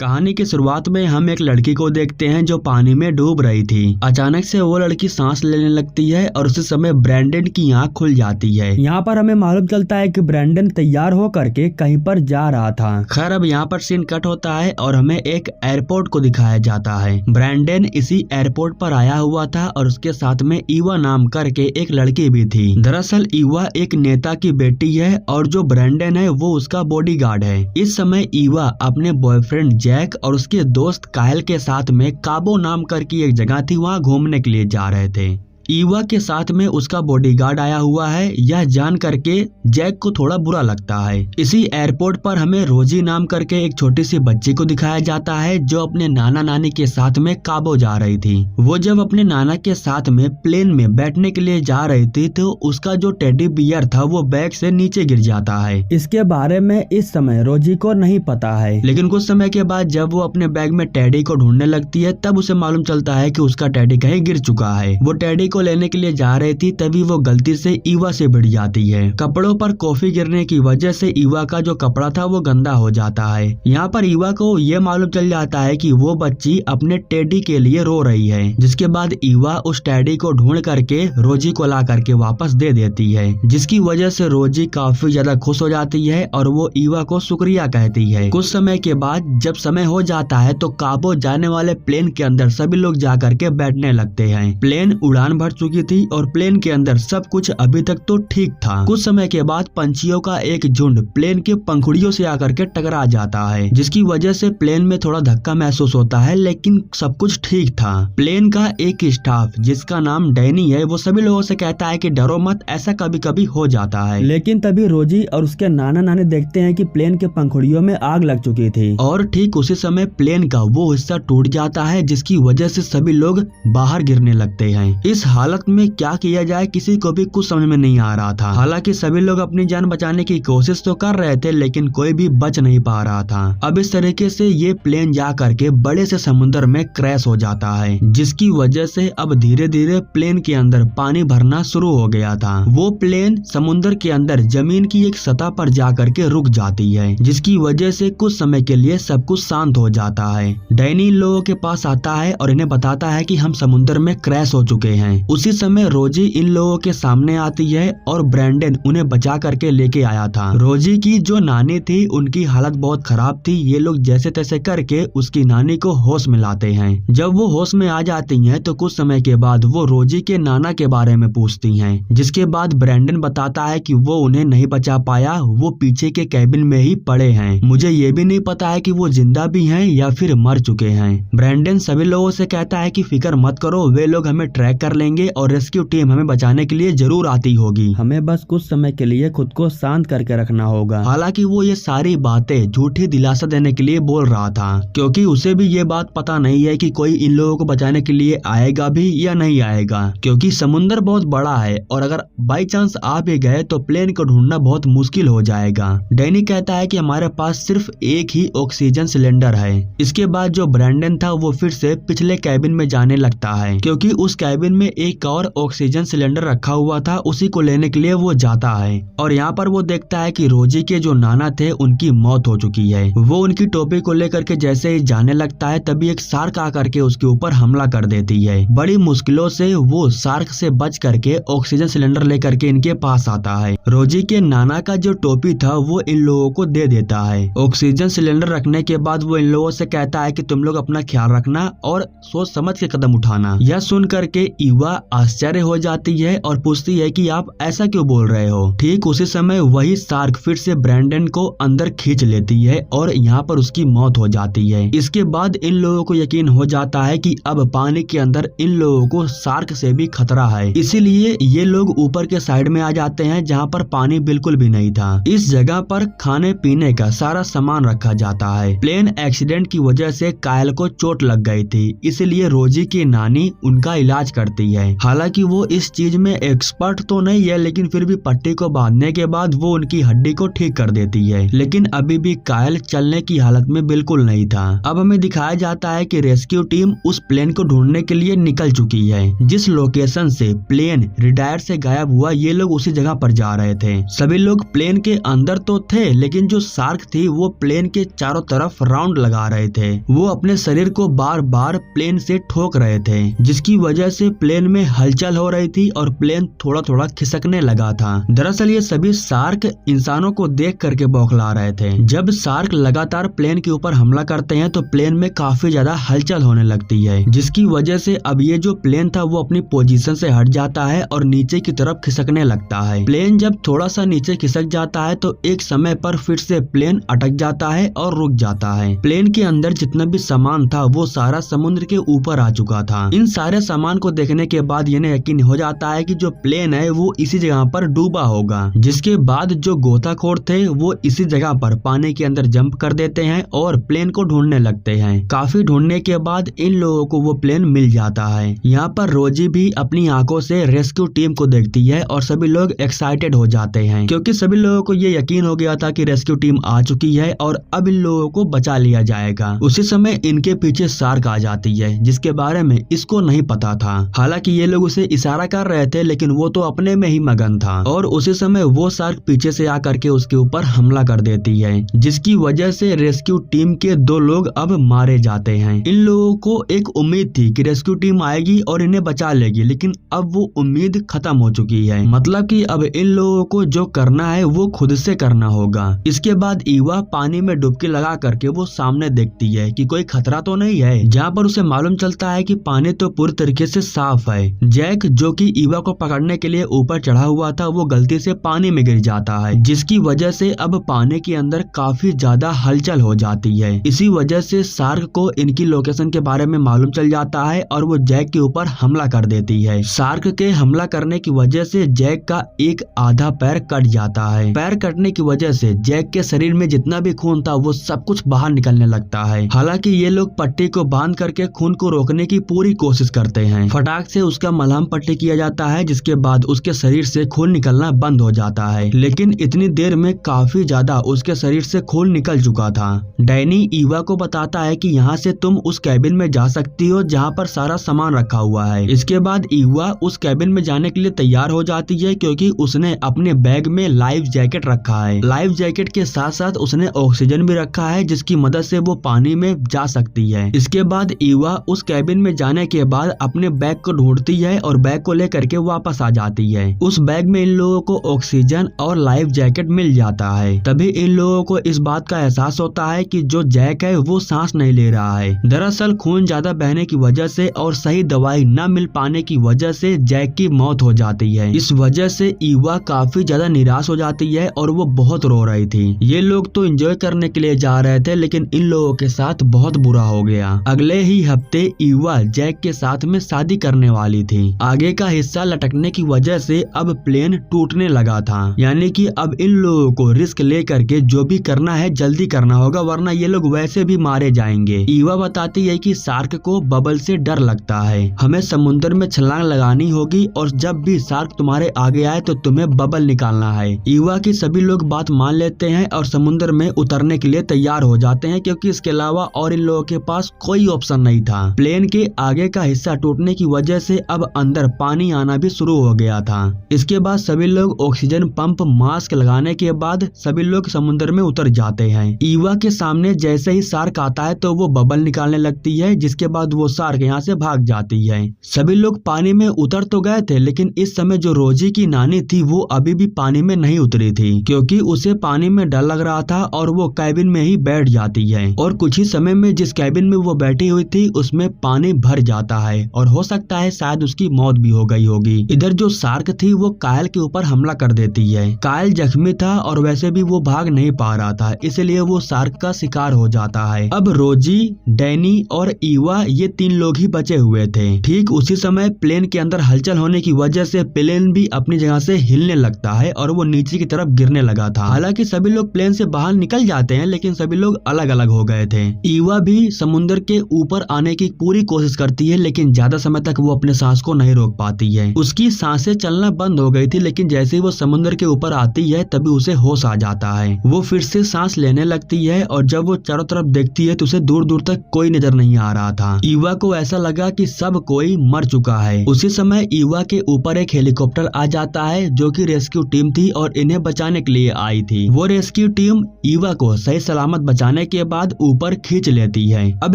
कहानी की शुरुआत में हम एक लड़की को देखते हैं जो पानी में डूब रही थी। अचानक से वो लड़की सांस लेने लगती है और उसी समय ब्रैंडन की आंख खुल जाती है। यहाँ पर हमें मालूम चलता है कि ब्रैंडन तैयार होकर के कहीं पर जा रहा था। खैर अब यहाँ पर सीन कट होता है और हमें एक एयरपोर्ट को दिखाया जाता है। ब्रैंडन इसी एयरपोर्ट पर आया हुआ था और उसके साथ में ईवा नाम करके एक लड़की भी थी। दरअसल ईवा एक नेता की बेटी है और जो ब्रैंडन है वो उसका बॉडीगार्ड है। इस समय ईवा अपने बॉयफ्रेंड जैक और उसके दोस्त कायल के साथ में काबो नाम करके एक जगह थी, वहाँ घूमने के लिए जा रहे थे। ईवा के साथ में उसका बॉडीगार्ड आया हुआ है, यह जान करके जैक को थोड़ा बुरा लगता है। इसी एयरपोर्ट पर हमें रोजी नाम करके एक छोटी सी बच्ची को दिखाया जाता है जो अपने नाना नानी के साथ में काबो जा रही थी। वो जब अपने नाना के साथ में प्लेन में बैठने के लिए जा रही थी तो उसका जो टेडी बियर था वो बैग से नीचे गिर जाता है। इसके बारे में इस समय रोजी को नहीं पता है, लेकिन कुछ समय के बाद जब वो अपने बैग में टेडी को ढूंढने लगती है तब उसे मालूम चलता है कि उसका टेडी कहीं गिर चुका है। वो टेडी को लेने के लिए जा रही थी तभी वो गलती से ईवा से भिड़ जाती है। कपड़ों पर कॉफी गिरने की वजह से ईवा का जो कपड़ा था वो गंदा हो जाता है। यहाँ पर ईवा को ये मालूम चल जाता है कि वो बच्ची अपने टेडी के लिए रो रही है, जिसके बाद ईवा उस टेडी को ढूंढ करके रोजी को ला करके वापस दे देती है, जिसकी वजह से रोजी काफी ज्यादा खुश हो जाती है और वो ईवा को शुक्रिया कहती है। कुछ समय के बाद जब समय हो जाता है तो काबो जाने वाले प्लेन के अंदर सभी लोग जा करके बैठने लगते हैं। प्लेन उड़ान भर चुकी थी और प्लेन के अंदर सब कुछ अभी तक तो ठीक था। कुछ समय के बाद पंछियों का एक झुंड प्लेन के पंखुड़ियों से आकर के टकरा जाता है, जिसकी वजह से प्लेन में थोड़ा धक्का महसूस होता है, लेकिन सब कुछ ठीक था। प्लेन का एक स्टाफ जिसका नाम डैनी है वो सभी लोगों से कहता है कि डरो मत, ऐसा कभी कभी हो जाता है। लेकिन तभी रोजी और उसके नाना नानी देखते हैं कि प्लेन के पंखुड़ियों में आग लग चुकी थी और ठीक उसी समय प्लेन का वो हिस्सा टूट जाता है, जिसकी वजह से सभी लोग बाहर गिरने लगते हैं। इस हालत में क्या किया जाए किसी को भी कुछ समझ में नहीं आ रहा था। हालांकि सभी लोग अपनी जान बचाने की कोशिश तो कर रहे थे लेकिन कोई भी बच नहीं पा रहा था। अब इस तरीके से ये प्लेन जा करके बड़े से समुद्र में क्रैश हो जाता है, जिसकी वजह से अब धीरे धीरे प्लेन के अंदर पानी भरना शुरू हो गया था। वो प्लेन समुद्र के अंदर जमीन की एक सतह पर जा करके रुक जाती है, जिसकी वजह से कुछ समय के लिए सब कुछ शांत हो जाता है। डैनी इन लोगों के पास आता है और इन्हें बताता है कि हम समुद्र में क्रैश हो चुके हैं। उसी समय रोजी इन लोगों के सामने आती है और ब्रैंडन उन्हें बचा करके लेके आया था। रोजी की जो नानी थी उनकी हालत बहुत खराब थी। ये लोग जैसे तैसे करके उसकी नानी को होश में लाते हैं। जब वो होश में आ जाती हैं तो कुछ समय के बाद वो रोजी के नाना के बारे में पूछती हैं, जिसके बाद ब्रैंडन बताता है कि वो उन्हें नहीं बचा पाया, वो पीछे के कैबिन में ही पड़े हैं। मुझे ये भी नहीं पता है कि वो जिंदा भी हैं या फिर मर चुके हैं। ब्रैंडन सभी लोगों से कहता है कि फिक्र मत करो, वे लोग हमें ट्रैक कर लेंगे और रेस्क्यू टीम हमें बचाने के लिए जरूर आती होगी। हमें बस कुछ समय के लिए खुद को शांत करके रखना होगा। हालांकि वो ये सारी बातें झूठी दिलासा देने के लिए बोल रहा था, क्योंकि उसे भी ये बात पता नहीं है कि कोई इन लोगों को बचाने के लिए आएगा भी या नहीं आएगा, क्योंकि समुद्र बहुत बड़ा है और अगर बाई चांस आ भी गए तो प्लेन को ढूंढना बहुत मुश्किल हो जाएगा। डैनी कहता है कि हमारे पास सिर्फ एक ही ऑक्सीजन सिलेंडर है। इसके बाद जो ब्रैंडन था वो फिर से पिछले कैबिन में जाने लगता है, क्योंकि उस कैबिन में एक और ऑक्सीजन सिलेंडर रखा हुआ था, उसी को लेने के लिए वो जाता है और यहाँ पर वो देखता है कि रोजी के जो नाना थे उनकी मौत हो चुकी है। वो उनकी टोपी को लेकर के जैसे ही जाने लगता है तभी एक शार्क आकर के उसके ऊपर हमला कर देती है। बड़ी मुश्किलों से वो शार्क से बच करके ऑक्सीजन सिलेंडर लेकर के इनके पास आता है। रोजी के नाना का जो टोपी था वो इन लोगों को दे देता है। ऑक्सीजन सिलेंडर रखने के बाद वो इन लोगों से कहता है कि तुम लोग अपना ख्याल रखना और सोच समझ के कदम उठाना। यह सुन करके ईवा आश्चर्य हो जाती है और पूछती है कि आप ऐसा क्यों बोल रहे हो। ठीक उसी समय वही शार्क फिर से ब्रैंडन को अंदर खींच लेती है और यहाँ पर उसकी मौत हो जाती है। इसके बाद इन लोगों को यकीन हो जाता है कि अब पानी के अंदर इन लोगों को शार्क से भी खतरा है, इसीलिए ये लोग ऊपर के साइड में आ जाते हैं जहाँ पर पानी बिल्कुल भी नहीं था। इस जगह पर खाने पीने का सारा सामान रखा जाता है। प्लेन एक्सीडेंट की वजह से कायल को चोट लग गई थी, इसलिए रोजी की नानी उनका इलाज करती है। है। हालांकि वो इस चीज में एक्सपर्ट तो नहीं है, लेकिन फिर भी पट्टी को बांधने के बाद वो उनकी हड्डी को ठीक कर देती है। लेकिन अभी भी कायल चलने की हालत में बिल्कुल नहीं था। अब हमें दिखाया जाता है कि रेस्क्यू टीम उस प्लेन को ढूंढने के लिए निकल चुकी है। जिस लोकेशन से प्लेन रिडायर से गायब हुआ, ये लोग उसी जगह पर जा रहे थे। सभी लोग प्लेन के अंदर तो थे, लेकिन जो शार्क थी वो प्लेन के चारों तरफ राउंड लगा रहे थे। वो अपने शरीर को बार बार प्लेन से ठोक रहे थे, जिसकी वजह से प्लेन में हलचल हो रही थी और प्लेन थोड़ा थोड़ा खिसकने लगा था। दरअसल ये सभी शार्क इंसानों को देख करके बौखला रहे थे। जब शार्क लगातार प्लेन के ऊपर हमला करते हैं तो प्लेन में काफी ज्यादा हलचल होने लगती है, जिसकी वजह से अब ये जो प्लेन था वो अपनी पोजीशन से हट जाता है और नीचे की तरफ खिसकने लगता है। प्लेन जब थोड़ा सा नीचे खिसक जाता है तो एक समय पर फिर से प्लेन अटक जाता है और रुक जाता है। प्लेन के अंदर जितना भी सामान था वो सारा समुद्र के ऊपर आ चुका था। इन सारे सामान को देखने के बाद इन्हें यकीन हो जाता है कि जो प्लेन है वो इसी जगह पर डूबा होगा। जिसके बाद जो गोताखोर थे वो इसी जगह पर पानी के अंदर जंप कर देते हैं और प्लेन को ढूंढने लगते हैं। काफी ढूंढने के बाद इन लोगों को वो प्लेन मिल जाता है। यहाँ पर रोजी भी अपनी आंखों से रेस्क्यू टीम को देखती है और सभी लोग एक्साइटेड हो जाते हैं, क्योंकि सभी लोगों को ये यकीन हो गया था कि रेस्क्यू टीम आ चुकी है और अब इन लोगों को बचा लिया जाएगा। उसी समय इनके पीछे शार्क आ जाती है, जिसके बारे में इसको नहीं पता था। हालांकि ये लोग उसे इशारा कर रहे थे, लेकिन वो तो अपने में ही मगन था और उसी समय वो शार्क पीछे से आकर के उसके ऊपर हमला कर देती है, जिसकी वजह से रेस्क्यू टीम के 2 लोग अब मारे जाते हैं। इन लोगों को एक उम्मीद थी कि रेस्क्यू टीम आएगी और इन्हें बचा लेगी, लेकिन अब वो उम्मीद खत्म हो चुकी है। मतलब कि अब इन लोगों को जो करना है वो खुद से करना होगा। इसके बाद ईवा पानी में डुबकी लगा करके वो सामने देखती है कि कोई खतरा तो नहीं है, जहाँ पर उसे मालूम चलता है कि पानी तो पूरी तरीके से साफ है। जैक जो कि ईवा को पकड़ने के लिए ऊपर चढ़ा हुआ था वो गलती से पानी में गिर जाता है, जिसकी वजह से अब पानी के अंदर काफी ज्यादा हलचल हो जाती है। इसी वजह से शार्क को इनकी लोकेशन के बारे में मालूम चल जाता है और वो जैक के ऊपर हमला कर देती है। शार्क के हमला करने की वजह से जैक का एक आधा पैर कट जाता है। पैर कटने की वजह से जैक के शरीर में जितना भी खून था वो सब कुछ बाहर निकलने लगता है। हालांकि ये लोग पट्टी को बांध करके खून को रोकने की पूरी कोशिश करते हैं। फटाक से उसका मलहम पट्टी किया जाता है, जिसके बाद उसके शरीर से खून निकलना बंद हो जाता है। लेकिन इतनी देर में काफी ज्यादा उसके शरीर से खून निकल चुका था। डैनी ईवा को बताता है कि यहाँ से तुम उस कैबिन में जा सकती हो जहाँ पर सारा सामान रखा हुआ है। इसके बाद ईवा उस कैबिन में जाने के लिए तैयार हो जाती है, क्योंकि उसने अपने बैग में लाइफ जैकेट रखा है। लाइफ जैकेट के साथ साथ उसने ऑक्सीजन भी रखा है, जिसकी मदद से वो पानी में जा सकती है। इसके बाद ईवा उस कैबिन में जाने के बाद अपने बैग को ढूंढती है और बैग को लेकर के वापस आ जाती है। उस बैग में इन लोगों को ऑक्सीजन और लाइफ जैकेट मिल जाता है। तभी इन लोगों को इस बात का एहसास होता है कि जो जैक है वो सांस नहीं ले रहा है। दरअसल खून ज्यादा बहने की वजह से और सही दवाई न मिल पाने की वजह से जैक की मौत हो जाती है। इस वजह से ईवा काफी ज्यादा निराश हो जाती है और वो बहुत रो रही थी। ये लोग तो एंजॉय करने के लिए जा रहे थे, लेकिन इन लोगों के साथ बहुत बुरा हो गया। अगले ही हफ्ते ईवा जैक के साथ में शादी करने वाली थी। आगे का हिस्सा लटकने की वजह से अब प्लेन टूटने लगा था, यानी कि अब इन लोगों को रिस्क ले करके जो भी करना है जल्दी करना होगा, वरना ये लोग वैसे भी मारे जाएंगे। ईवा बताती है कि शार्क को बबल से डर लगता है, हमें समुद्र में छलांग लगानी होगी और जब भी शार्क तुम्हारे आगे आए तो तुम्हें बबल निकालना है। ईवा की सभी लोग बात मान लेते हैं और समुद्र में उतरने के लिए तैयार हो जाते हैं, क्योंकि इसके अलावा और इन लोगों के पास कोई ऑप्शन नहीं था। प्लेन के आगे का हिस्सा टूटने की वजह से अब अंदर पानी आना भी शुरू हो गया था। इसके बाद सभी लोग ऑक्सीजन पंप मास्क लगाने के बाद सभी लोग समुद्र में उतर जाते हैं। ईवा के सामने जैसे ही शार्क आता है तो वो बबल निकालने लगती है, जिसके बाद वो शार्क यहाँ से भाग जाती है। सभी लोग पानी में उतर तो गए थे, लेकिन इस समय जो रोजी की नानी थी वो अभी भी पानी में नहीं उतरी थी, क्योंकि उसे पानी में डर लग रहा था और वो कैबिन में ही बैठ जाती है। और कुछ ही समय में जिस कैबिन में वो बैठी हुई थी उसमें पानी भर जाता है और हो सकता है शायद उसकी मौत भी हो गई होगी। इधर जो शार्क थी वो कायल के ऊपर हमला कर देती है। कायल जख्मी था और वैसे भी वो भाग नहीं पा रहा था, इसलिए वो शार्क का शिकार हो जाता है। अब रोजी, डैनी और ईवा ये 3 लोग ही बचे हुए थे। ठीक उसी समय प्लेन के अंदर हलचल होने की वजह से प्लेन भी अपनी जगह से हिलने लगता है और वो नीचे की तरफ गिरने लगा था। हालांकि सभी लोग प्लेन से बाहर निकल जाते हैं, लेकिन सभी लोग अलग अलग हो गए थे। ईवा भी समुद्र के ऊपर आने की पूरी कोशिश करती है, लेकिन ज्यादा समय तक वो अपने सांस को नहीं रोक पाती है। उसकी सांसें चलना बंद हो गई थी, लेकिन जैसे ही वो समुद्र के ऊपर आती है तभी उसे होश आ जाता है। वो फिर से सांस लेने लगती है और जब वो चारों तरफ देखती है तो उसे दूर दूर तक कोई नजर नहीं आ रहा था। ईवा को ऐसा लगा कि सब कोई मर चुका है। उसी समय ईवा के ऊपर एक हेलीकॉप्टर आ जाता है जो कि रेस्क्यू टीम थी और इन्हें बचाने के लिए आई थी। वो रेस्क्यू टीम ईवा को सही सलामत बचाने के बाद ऊपर खींच लेती है। अब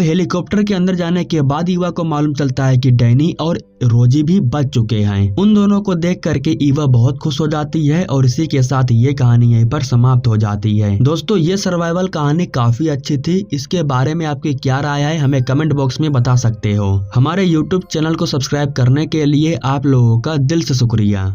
हेलीकॉप्टर के अंदर जाने के बाद ईवा को मालूम चलता है कि डैनी और रोजी भी बच चुके हैं। उन दोनों को देख करके ईवा बहुत खुश हो जाती है और इसी के साथ ये कहानी यहीं पर समाप्त हो जाती है। दोस्तों, ये सर्वाइवल कहानी काफी अच्छी थी। इसके बारे में आपकी क्या राय है हमें कमेंट बॉक्स में बता सकते हो। हमारे YouTube चैनल को सब्सक्राइब करने के लिए आप लोगों का दिल से शुक्रिया।